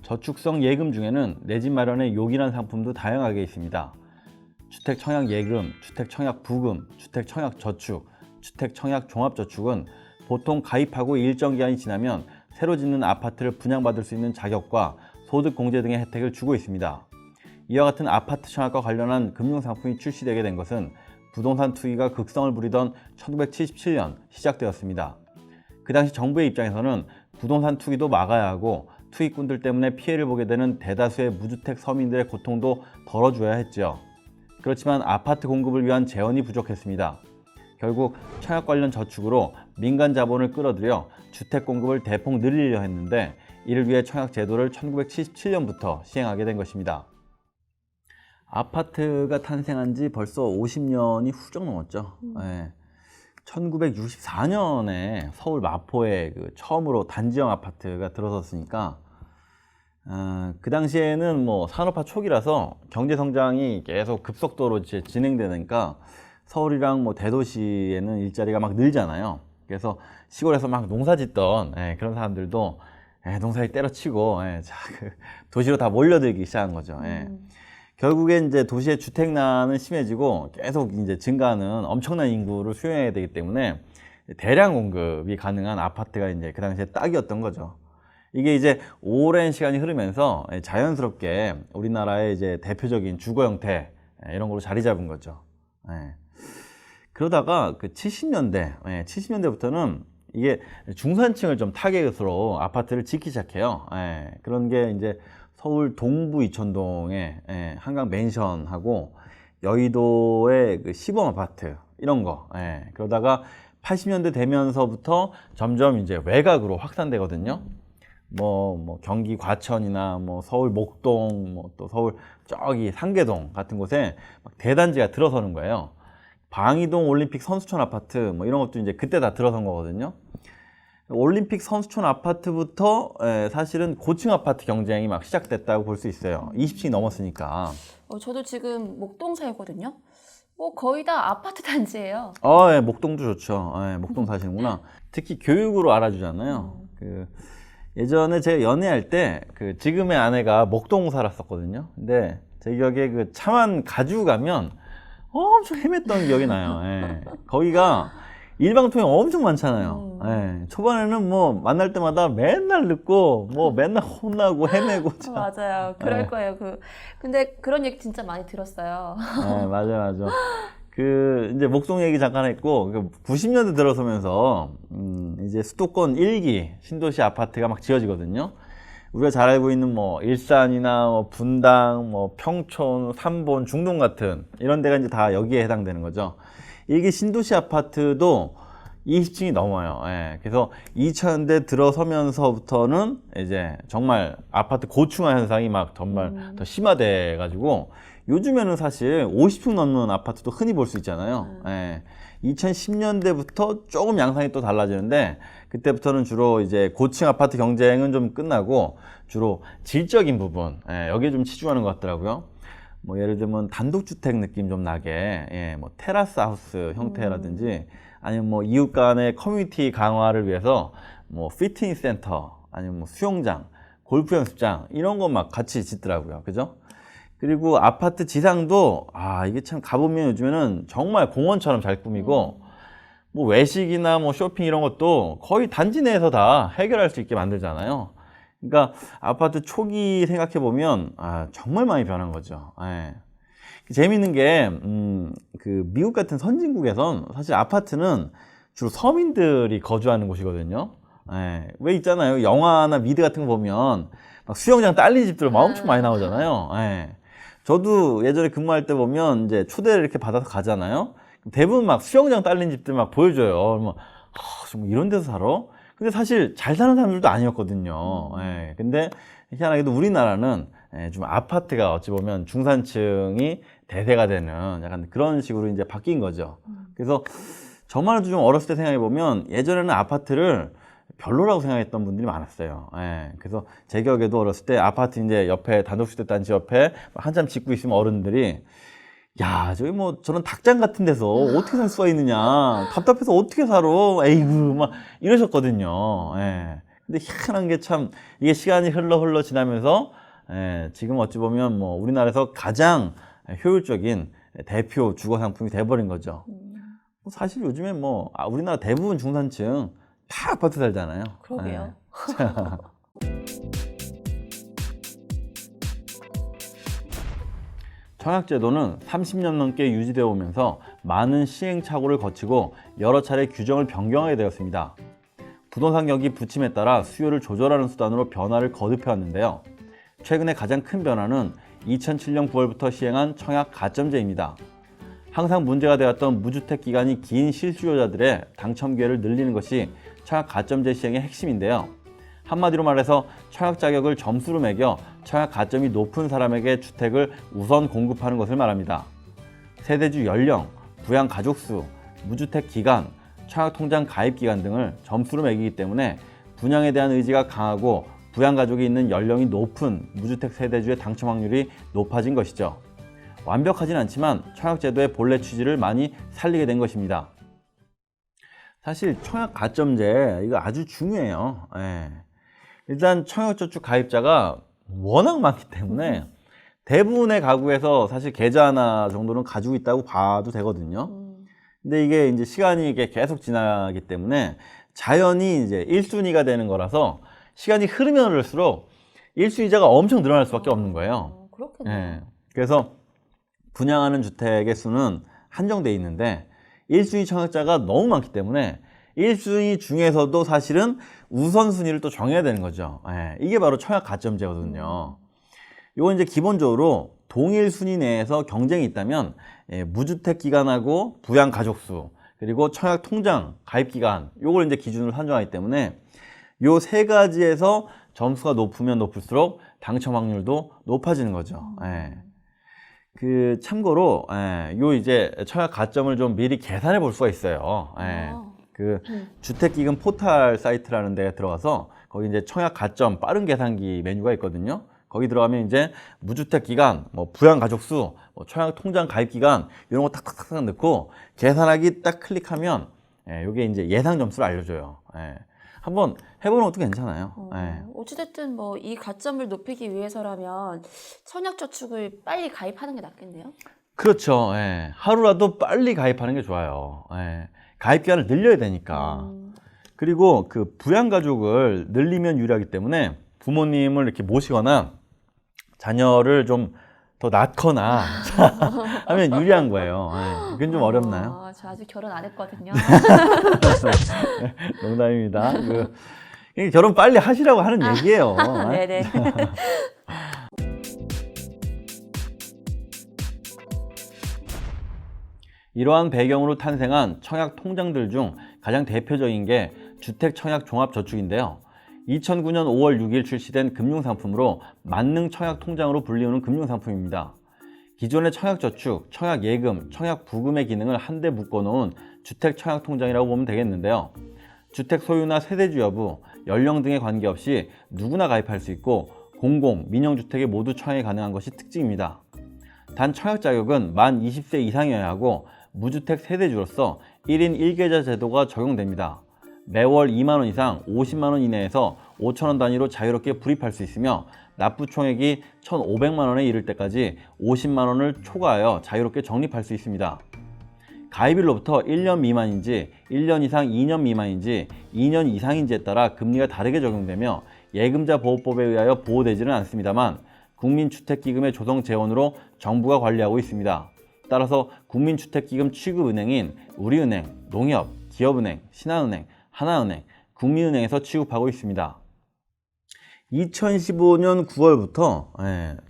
저축성 예금 중에는 내 집 마련의 요긴한 상품도 다양하게 있습니다. 주택 청약 예금, 주택 청약 부금, 주택 청약 저축, 주택 청약 종합저축은 보통 가입하고 일정 기간이 지나면 새로 짓는 아파트를 분양받을 수 있는 자격과 소득 공제 등의 혜택을 주고 있습니다. 이와 같은 아파트 청약과 관련한 금융상품이 출시되게 된 것은 부동산 투기가 극성을 부리던 1977년 시작되었습니다. 그 당시 정부의 입장에서는 부동산 투기도 막아야 하고 투기꾼들 때문에 피해를 보게 되는 대다수의 무주택 서민들의 고통도 덜어줘야 했죠. 그렇지만 아파트 공급을 위한 재원이 부족했습니다. 결국 청약 관련 저축으로 민간 자본을 끌어들여 주택 공급을 대폭 늘리려 했는데 이를 위해 청약 제도를 1977년부터 시행하게 된 것입니다. 아파트가 탄생한 지 벌써 50년이 훌쩍 넘었죠. 네. 1964년에 서울 마포에 처음으로 단지형 아파트가 들어섰으니까 그 당시에는 뭐 산업화 초기라서 경제 성장이 계속 급속도로 진행되니까 서울이랑 뭐 대도시에는 일자리가 막 늘잖아요. 그래서 시골에서 막 농사 짓던 그런 사람들도 농사일 때려치고 도시로 다 몰려들기 시작한 거죠. 결국에 이제 도시의 주택난은 심해지고 계속 이제 증가하는 엄청난 인구를 수용해야 되기 때문에 대량 공급이 가능한 아파트가 이제 그 당시에 딱이었던 거죠. 이게 이제 오랜 시간이 흐르면서 자연스럽게 우리나라의 이제 대표적인 주거 형태 이런 걸로 자리 잡은 거죠. 그러다가 그 70년대부터는 이게 중산층을 좀 타겟으로 아파트를 짓기 시작해요. 그런 게 이제 서울 동부 이천동에 한강 맨션하고 여의도의 그 시범 아파트 이런 거. 그러다가 80년대 되면서부터 점점 이제 외곽으로 확산되거든요. 뭐 경기 과천이나 뭐 서울 목동, 뭐 또 서울 저기 상계동 같은 곳에 막 대단지가 들어서는 거예요. 방이동 올림픽 선수촌 아파트 뭐 이런 것도 이제 그때 다 들어선 거거든요. 올림픽 선수촌 아파트부터 사실은 고층 아파트 경쟁이 막 시작됐다고 볼 수 있어요. 20층이 넘었으니까. 저도 지금 목동 살거든요. 거의 다 아파트 단지예요. 목동도 좋죠. 목동 사시는구나. 특히 교육으로 알아주잖아요. 예전에 제가 연애할 때 지금의 아내가 목동 살았었거든요. 근데 제 기억에 차만 가지고 가면 엄청 헤맸던 기억이 나요. 거기가 일방통행 엄청 많잖아요. 초반에는 뭐 만날 때마다 맨날 늦고 뭐 맨날 혼나고 헤매고. 맞아요. 그럴 거예요. 근데 그런 얘기 진짜 많이 들었어요. 맞아. 이제 목동 얘기 잠깐 했고 90년대 들어서면서 이제 수도권 1기 신도시 아파트가 막 지어지거든요. 우리가 잘 알고 있는 뭐 일산이나 뭐 분당, 뭐 평촌, 삼본, 중동 같은 이런 데가 이제 다 여기에 해당되는 거죠. 이게 신도시 아파트도 20층이 넘어요. 그래서 2000년대 들어서면서부터는 이제 정말 아파트 고층화 현상이 막 정말 더 심화돼 가지고 요즘에는 사실 50층 넘는 아파트도 흔히 볼 수 있잖아요. 2010년대부터 조금 양상이 또 달라지는데 그때부터는 주로 이제 고층 아파트 경쟁은 좀 끝나고 주로 질적인 부분 여기에 좀 치중하는 것 같더라고요. 뭐 예를 들면 단독주택 느낌 좀 나게 뭐 테라스 하우스 형태라든지 아니면 뭐 이웃 간의 커뮤니티 강화를 위해서 뭐 피트니스 센터 아니면 뭐 수영장, 골프 연습장 이런 거 막 같이 짓더라고요. 그죠? 그리고 아파트 지상도 이게 참 가보면 요즘에는 정말 공원처럼 잘 꾸미고 뭐 외식이나 뭐 쇼핑 이런 것도 거의 단지 내에서 다 해결할 수 있게 만들잖아요. 그러니까 아파트 초기 생각해 보면 정말 많이 변한 거죠. 재밌는 게 미국 같은 선진국에선 사실 아파트는 주로 서민들이 거주하는 곳이거든요. 왜 있잖아요. 영화나 미드 같은 거 보면 막 수영장 딸린 집들 막 엄청 많이 나오잖아요. 저도 예전에 근무할 때 보면 이제 초대를 이렇게 받아서 가잖아요. 대부분 막 수영장 딸린 집들 막 보여줘요. 뭐, 정말 이런 데서 살아? 근데 사실 잘 사는 사람들도 아니었거든요. 근데 희한하게도 우리나라는 좀 아파트가 어찌 보면 중산층이 대세가 되는 약간 그런 식으로 이제 바뀐 거죠. 그래서 저만 해도 좀 어렸을 때 생각해 보면 예전에는 아파트를 별로라고 생각했던 분들이 많았어요. 그래서 제 기억에도 어렸을 때 아파트 이제 옆에 단독주택단지 옆에 한참 짓고 있으면 어른들이 야, 저기 뭐 저런 닭장 같은 데서 어떻게 살 수가 있느냐, 답답해서 어떻게 살아, 에이구 막 이러셨거든요. 근데 희한한 게 참 이게 시간이 흘러 지나면서 지금 어찌 보면 뭐 우리나라에서 가장 효율적인 대표 주거 상품이 돼버린 거죠. 사실 요즘에 뭐 우리나라 대부분 중산층 다 아파트 살잖아요. 그러게요. 청약제도는 30년 넘게 유지되어 오면서 많은 시행착오를 거치고 여러 차례 규정을 변경하게 되었습니다. 부동산 경기 부침에 따라 수요를 조절하는 수단으로 변화를 거듭해 왔는데요. 최근에 가장 큰 변화는 2007년 9월부터 시행한 청약 가점제입니다. 항상 문제가 되었던 무주택 기간이 긴 실수요자들의 당첨 기회를 늘리는 것이 청약 가점제 시행의 핵심인데요. 한마디로 말해서 청약 자격을 점수로 매겨 청약 가점이 높은 사람에게 주택을 우선 공급하는 것을 말합니다. 세대주 연령, 부양 가족 수, 무주택 기간, 청약 통장 가입 기간 등을 점수로 매기기 때문에 분양에 대한 의지가 강하고 부양 가족이 있는 연령이 높은 무주택 세대주의 당첨 확률이 높아진 것이죠. 완벽하진 않지만 청약제도의 본래 취지를 많이 살리게 된 것입니다. 사실 청약 가점제 이거 아주 중요해요. 일단 청약저축 가입자가 워낙 많기 때문에 대부분의 가구에서 사실 계좌 하나 정도는 가지고 있다고 봐도 되거든요. 근데 이게 이제 시간이 계속 지나기 때문에 자연히 이제 1순위가 되는 거라서 시간이 흐르면 흐를수록 1순위자가 엄청 늘어날 수밖에 없는 거예요. 그렇겠네요. 그래서 분양하는 주택의 수는 한정돼 있는데 1순위 청약자가 너무 많기 때문에 1순위 중에서도 사실은 우선순위를 또 정해야 되는 거죠. 이게 바로 청약 가점제거든요. 이건 이제 기본적으로 동일 순위 내에서 경쟁이 있다면 무주택 기간하고 부양 가족 수 그리고 청약 통장 가입 기간 요걸 이제 기준으로 산정하기 때문에 요 세 가지에서 점수가 높으면 높을수록 당첨 확률도 높아지는 거죠. 그 참고로 요 이제 청약 가점을 좀 미리 계산해 볼 수가 있어요. 그 주택기금 포탈 사이트라는 데에 들어가서 거기 이제 청약 가점 빠른 계산기 메뉴가 있거든요. 거기 들어가면 이제 무주택 기간, 뭐 부양 가족 수, 뭐 청약 통장 가입 기간 이런 거 탁탁탁 넣고 계산하기 딱 클릭하면 요게 이제 예상 점수를 알려줘요. 한번 해보는 것도 괜찮아요. 어찌됐든 뭐 이 가점을 높이기 위해서라면 청약저축을 빨리 가입하는 게 낫겠네요. 그렇죠. 하루라도 빨리 가입하는 게 좋아요. 가입 기간을 늘려야 되니까. 그리고 그 부양 가족을 늘리면 유리하기 때문에 부모님을 이렇게 모시거나 자녀를 좀 더 낳거나 하면 유리한 거예요. 그건 좀 어렵나요? 저 아직 결혼 안 했거든요. 농담입니다. 결혼 빨리 하시라고 하는 얘기예요. 네네. 이러한 배경으로 탄생한 청약 통장들 중 가장 대표적인 게 주택 청약 종합저축인데요. 2009년 5월 6일 출시된 금융상품으로 만능 청약 통장으로 불리우는 금융상품입니다. 기존의 청약저축, 청약예금, 청약부금의 기능을 한데 묶어놓은 주택 청약 통장이라고 보면 되겠는데요. 주택 소유나 세대주 여부, 연령 등에 관계없이 누구나 가입할 수 있고 공공, 민영주택에 모두 청약이 가능한 것이 특징입니다. 단 청약 자격은 만 20세 이상이어야 하고 무주택 세대주로서 1인 1계좌 제도가 적용됩니다. 매월 2만 원 이상 50만 원 이내에서 5천 원 단위로 자유롭게 불입할 수 있으며 납부 총액이 1,500만 원에 이를 때까지 50만 원을 초과하여 자유롭게 적립할 수 있습니다. 가입일로부터 1년 미만인지 1년 이상 2년 미만인지 2년 이상인지에 따라 금리가 다르게 적용되며 예금자 보호법에 의하여 보호되지는 않습니다만 국민주택기금의 조성 재원으로 정부가 관리하고 있습니다. 따라서 국민주택기금 취급은행인 우리은행, 농협, 기업은행, 신한은행, 하나은행, 국민은행에서 취급하고 있습니다. 2015년 9월부터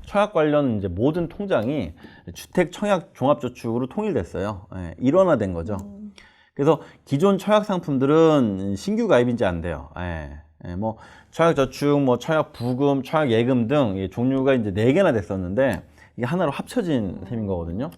청약 관련 이제 모든 통장이 주택 청약 종합저축으로 통일됐어요. 일원화된 거죠. 그래서 기존 청약 상품들은 신규 가입인지 안 돼요. 뭐 청약저축, 뭐 청약부금, 청약예금 등 종류가 이제 4개나 됐었는데 이게 하나로 합쳐진 셈인 거거든요.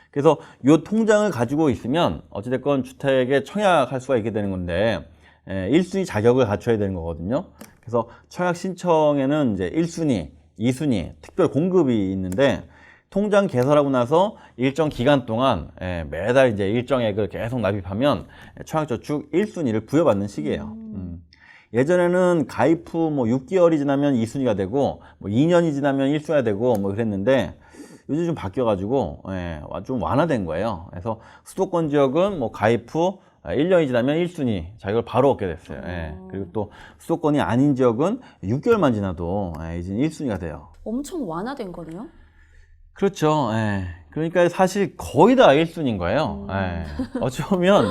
그래서 이 통장을 가지고 있으면 어찌됐건 주택에 청약할 수가 있게 되는 건데 1순위 자격을 갖춰야 되는 거거든요. 그래서 청약 신청에는 이제 1순위, 2순위 특별 공급이 있는데 통장 개설하고 나서 일정 기간 동안 매달 이제 일정액을 계속 납입하면 청약저축 1순위를 부여받는 시기예요. 예전에는 가입 후 뭐 6개월이 지나면 2순위가 되고 뭐 2년이 지나면 1순위가 되고 뭐 그랬는데 요즘 좀 바뀌어가지고 좀 완화된 거예요. 그래서 수도권 지역은 뭐 가입 후 1년이 지나면 1순위 자격을 바로 얻게 됐어요. 그리고 또 수도권이 아닌 지역은 6개월만 지나도 이제 1순위가 돼요. 엄청 완화된 거네요. 그렇죠. 그러니까 사실 거의 다 1순위인 거예요. 어찌 보면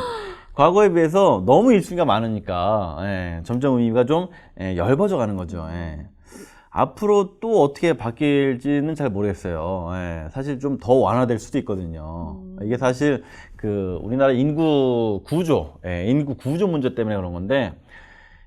과거에 비해서 너무 1순위가 많으니까 점점 의미가 좀 엷어져 가는 거죠. 앞으로 또 어떻게 바뀔지는 잘 모르겠어요. 사실 좀 더 완화될 수도 있거든요. 이게 사실 그 우리나라 인구 구조 문제 때문에 그런 건데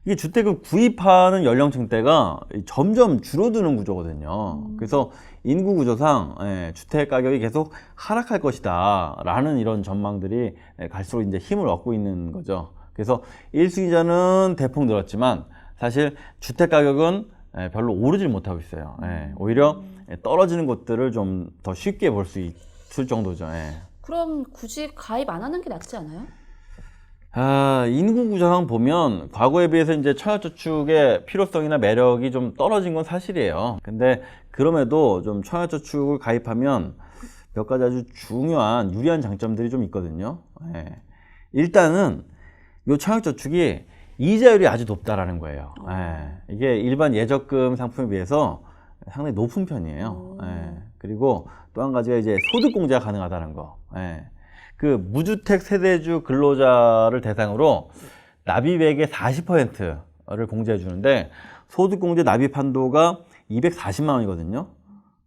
이게 주택을 구입하는 연령층대가 점점 줄어드는 구조거든요. 그래서 인구 구조상 주택 가격이 계속 하락할 것이다 라는 이런 전망들이 갈수록 이제 힘을 얻고 있는 거죠. 그래서 1순위자는 대폭 늘었지만 사실 주택 가격은 별로 오르질 못하고 있어요. 오히려 떨어지는 곳들을 좀 더 쉽게 볼 수 있을 정도죠. 그럼 굳이 가입 안 하는 게 낫지 않아요? 인구 구조상 보면 과거에 비해서 이제 청약저축의 필요성이나 매력이 좀 떨어진 건 사실이에요. 근데 그럼에도 좀 청약저축을 가입하면 몇 가지 아주 중요한 유리한 장점들이 좀 있거든요. 일단은 이 청약저축이 이자율이 아주 높다라는 거예요. 이게 일반 예적금 상품에 비해서 상당히 높은 편이에요. 그리고 또 한 가지가 이제 소득공제가 가능하다는 거. 그 무주택 세대주 근로자를 대상으로 납입액의 40%를 공제해 주는데 소득공제 납입 한도가 240만 원이거든요.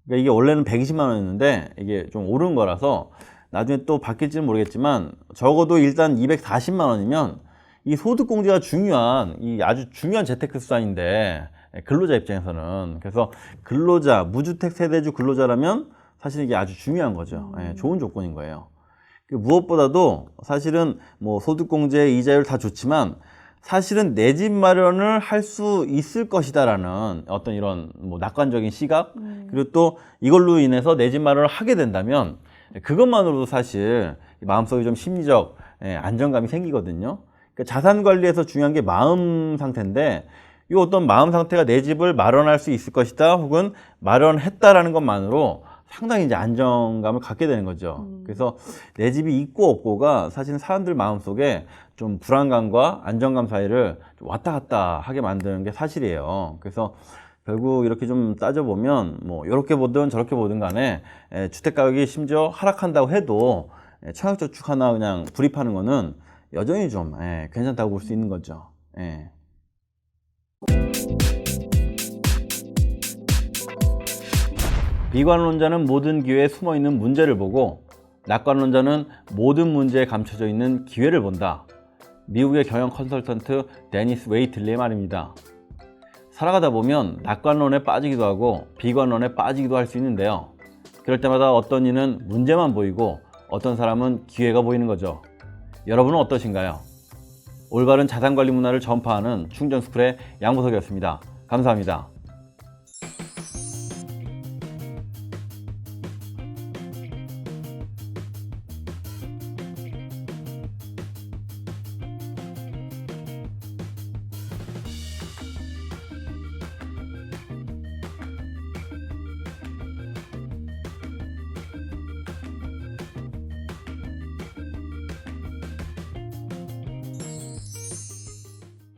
그러니까 이게 원래는 120만 원이었는데 이게 좀 오른 거라서 나중에 또 바뀔지는 모르겠지만 적어도 일단 240만 원이면 이 소득공제가 중요한 이 아주 중요한 재테크 수단인데 근로자 입장에서는 그래서 근로자 무주택 세대주 근로자라면 사실 이게 아주 중요한 거죠. 좋은 조건인 거예요. 무엇보다도 사실은 뭐 소득공제 이자율 다 좋지만 사실은 내 집 마련을 할 수 있을 것이다라는 어떤 이런 뭐 낙관적인 시각 그리고 또 이걸로 인해서 내 집 마련을 하게 된다면 그것만으로도 사실 마음속에 좀 심리적 안정감이 생기거든요. 그러니까 자산 관리에서 중요한 게 마음 상태인데 이 어떤 마음 상태가 내 집을 마련할 수 있을 것이다 혹은 마련했다라는 것만으로 상당히 이제 안정감을 갖게 되는 거죠. 그래서 내 집이 있고 없고가 사실은 사람들 마음속에 좀 불안감과 안정감 사이를 좀 왔다 갔다 하게 만드는 게 사실이에요. 그래서 결국 이렇게 좀 따져보면 뭐 이렇게 보든 저렇게 보든 간에 주택 가격이 심지어 하락한다고 해도 청약저축 하나 그냥 불입하는 거는 여전히 좀 괜찮다고 볼 수 있는 거죠. 비관론자는 모든 기회에 숨어있는 문제를 보고 낙관론자는 모든 문제에 감춰져 있는 기회를 본다. 미국의 경영 컨설턴트 데니스 웨이틀리의 말입니다. 살아가다 보면 낙관론에 빠지기도 하고 비관론에 빠지기도 할 수 있는데요. 그럴 때마다 어떤 이는 문제만 보이고 어떤 사람은 기회가 보이는 거죠. 여러분은 어떠신가요? 올바른 자산관리 문화를 전파하는 충전스쿨의 양보석이었습니다. 감사합니다.